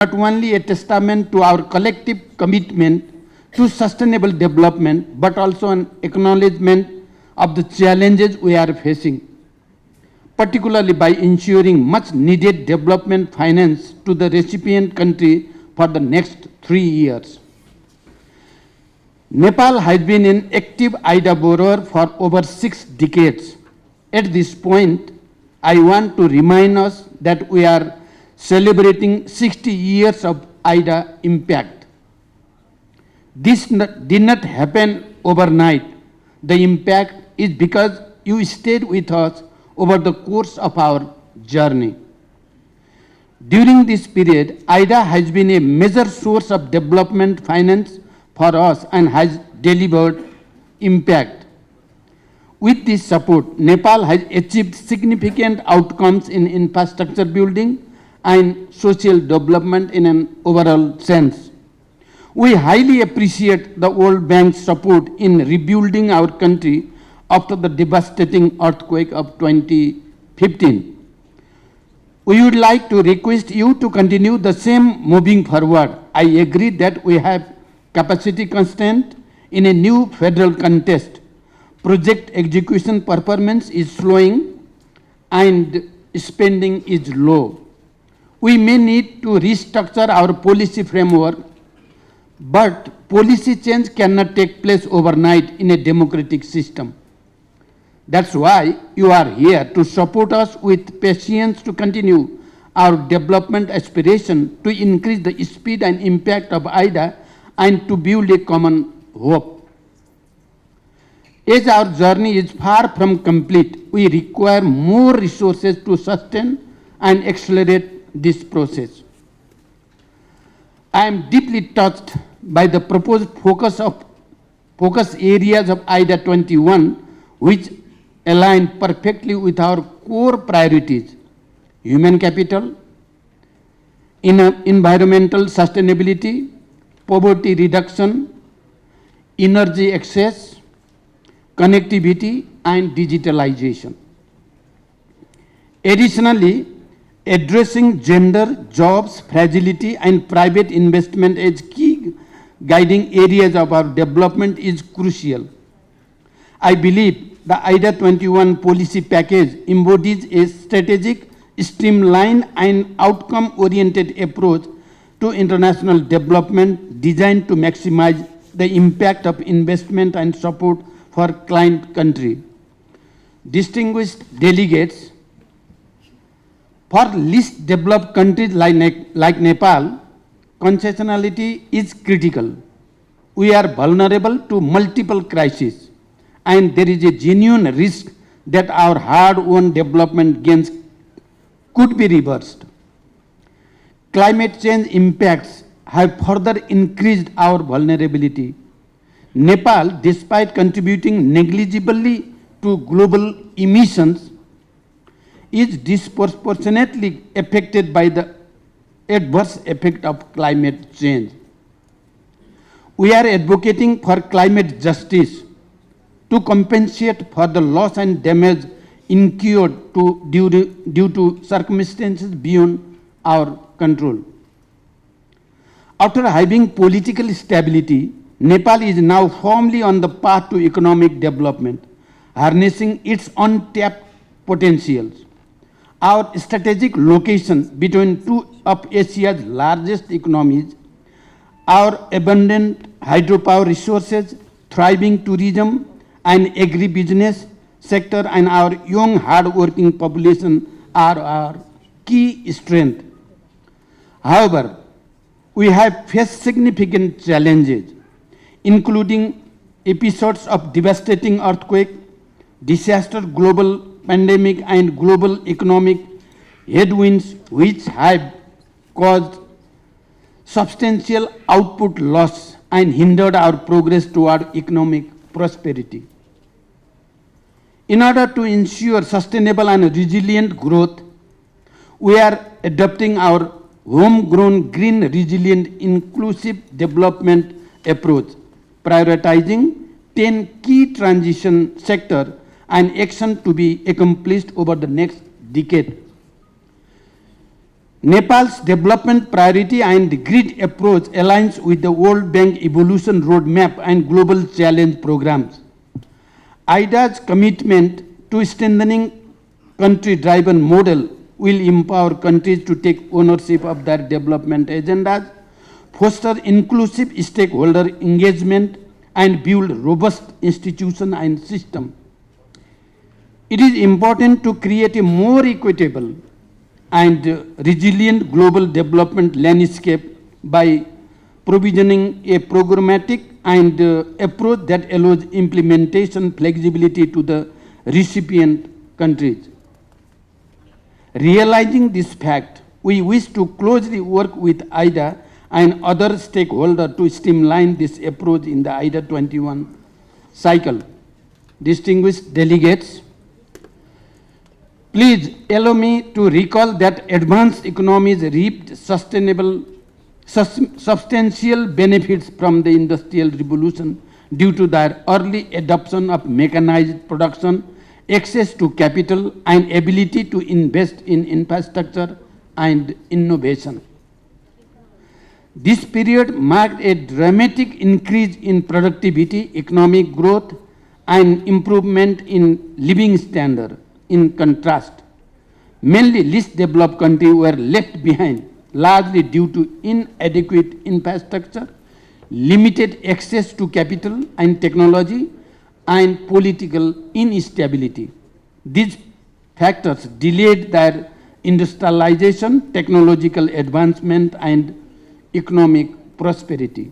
not only a testament to our collective commitment to sustainable development, but also an acknowledgement of the challenges we are facing, particularly by ensuring much needed development finance to the recipient country for the next 3 years. Nepal has been an active IDA borrower for over 6 decades. At this point, I want to remind us that we are celebrating 60 years of IDA impact. This did not happen overnight. The impact is because you stayed with us over the course of our journey. During this period, IDA has been a major source of development finance for us and has delivered impact. With this support, Nepal has achieved significant outcomes in infrastructure building and social development in an overall sense. We highly appreciate the World Bank's support in rebuilding our country after the devastating earthquake of 2015. We would like to request you to continue the same moving forward. I agree that we have capacity constraint in a new federal context. Project execution performance is slowing and spending is low. We may need to restructure our policy framework, but policy change cannot take place overnight in a democratic system. That's why you are here to support us with patience to continue our development aspiration, to increase the speed and impact of IDA, and to build a common hope. As our journey is far from complete, we require more resources to sustain and accelerate this process. I am deeply touched by the proposed focus areas of IDA 21, which align perfectly with our core priorities: human capital, environmental sustainability, poverty reduction, energy access, connectivity, and digitalization. Additionally, addressing gender, jobs, fragility, and private investment as key guiding areas of our development is crucial. I believe the IDA 21 policy package embodies a strategic, streamlined, and outcome-oriented approach to international development designed to maximize the impact of investment and support for client country. Distinguished delegates, for least developed countries like Nepal, concessionality is critical. We are vulnerable to multiple crises, and there is a genuine risk that our hard-won development gains could be reversed. Climate change impacts have further increased our vulnerability. Nepal, despite contributing negligibly to global emissions, is disproportionately affected by the adverse effect of climate change. We are advocating for climate justice to compensate for the loss and damage incurred due to circumstances beyond our control. After having political stability, Nepal is now firmly on the path to economic development, harnessing its untapped potentials. Our strategic location between two of Asia's largest economies, our abundant hydropower resources, thriving tourism and agribusiness sector, and our young, hard-working population are our key strength. However, we have faced significant challenges, including episodes of devastating earthquake, disaster, global pandemic, and global economic headwinds, which have caused substantial output loss and hindered our progress toward economic prosperity. In order to ensure sustainable and resilient growth, we are adopting our homegrown green, resilient, inclusive development approach, prioritizing 10 key transition sectors and action to be accomplished over the next decade. Nepal's development priority and grid approach aligns with the World Bank Evolution Roadmap and Global Challenge programs. IDA's commitment to strengthening country-driven model will empower countries to take ownership of their development agendas, foster inclusive stakeholder engagement, and build robust institutions and systems. It is important to create a more equitable and resilient global development landscape by provisioning a programmatic and approach that allows implementation flexibility to the recipient countries. Realizing this fact, we wish to closely work with IDA and other stakeholders to streamline this approach in the IDA 21 cycle. Distinguished delegates, please allow me to recall that advanced economies reaped substantial benefits from the Industrial Revolution due to their early adoption of mechanized production, access to capital, and ability to invest in infrastructure and innovation. This period marked a dramatic increase in productivity, economic growth, and improvement in living standard. In contrast, mainly least developed countries were left behind, largely due to inadequate infrastructure, limited access to capital and technology, and political instability. These factors delayed their industrialization, technological advancement, and economic prosperity.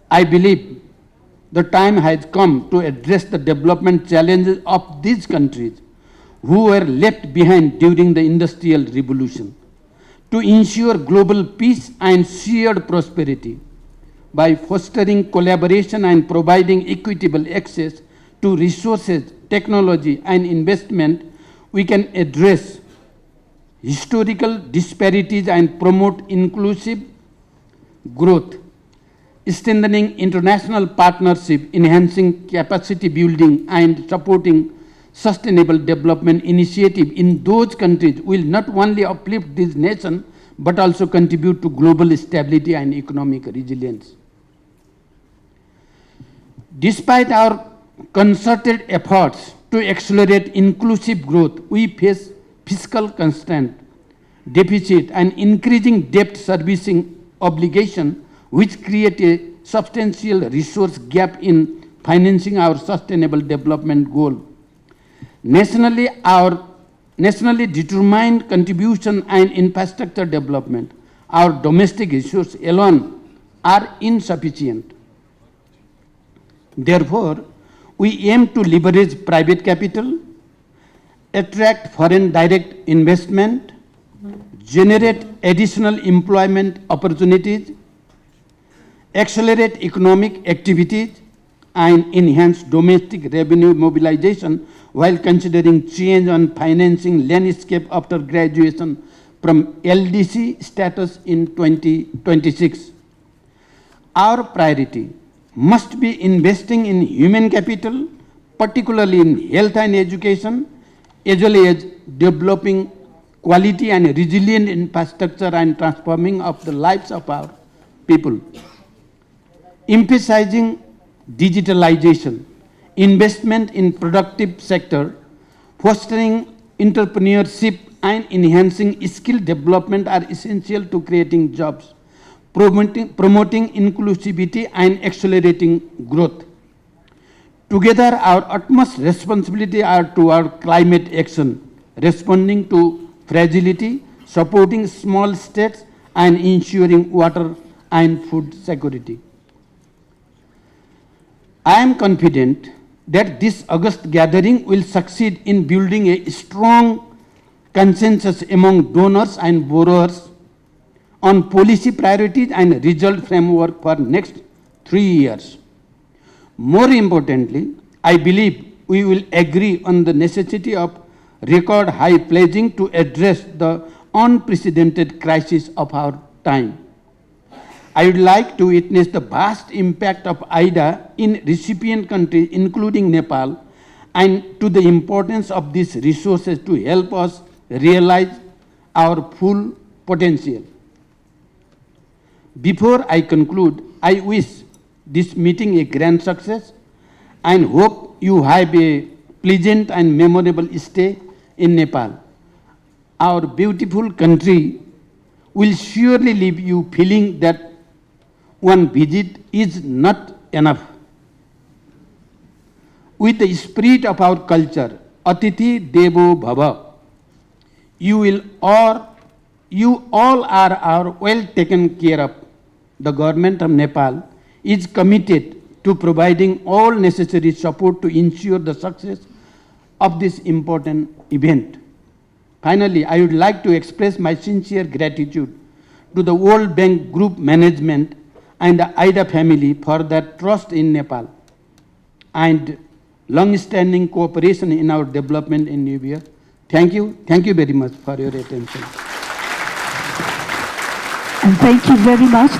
I believe the time has come to address the development challenges of these countries who were left behind during the Industrial Revolution, to ensure global peace and shared prosperity. By fostering collaboration and providing equitable access to resources, technology, and investment, we can address historical disparities and promote inclusive growth, strengthening international partnership, enhancing capacity building, and supporting sustainable development initiative in those countries will not only uplift this nation but also contribute to global stability and economic resilience. Despite our concerted efforts to accelerate inclusive growth, we face fiscal constraint, deficit, and increasing debt servicing obligation, which create a substantial resource gap in financing our sustainable development goal. Nationally determined contribution and infrastructure development, our domestic resources alone are insufficient. Therefore, we aim to leverage private capital, attract foreign direct investment, generate additional employment opportunities, accelerate economic activities, and enhance domestic revenue mobilization while considering change on financing landscape after graduation from LDC status in 2026. Our priority must be investing in human capital, particularly in health and education, as well as developing quality and resilient infrastructure and transforming of the lives of our people. Emphasizing digitalization, investment in productive sector, fostering entrepreneurship, and enhancing skill development are essential to creating jobs, promoting inclusivity, and accelerating growth. Together, our utmost responsibility are to our climate action, responding to fragility, supporting small states, and ensuring water and food security. I am confident that this August gathering will succeed in building a strong consensus among donors and borrowers on policy priorities and result framework for next 3 years. More importantly, I believe we will agree on the necessity of record high pledging to address the unprecedented crisis of our time. I would like to witness the vast impact of IDA in recipient countries, including Nepal, and to the importance of these resources to help us realize our full potential. Before I conclude, I wish this meeting a grand success and hope you have a pleasant and memorable stay in Nepal. Our beautiful country will surely leave you feeling that one visit is not enough. With the spirit of our culture, Atithi Devo Bhava, you all are well taken care of. The government of Nepal is committed to providing all necessary support to ensure the success of this important event. Finally, I would like to express my sincere gratitude to the World Bank Group management and the IDA family for their trust in Nepal and long-standing cooperation in our development in New Year. Thank you very much for your attention. And thank you very much.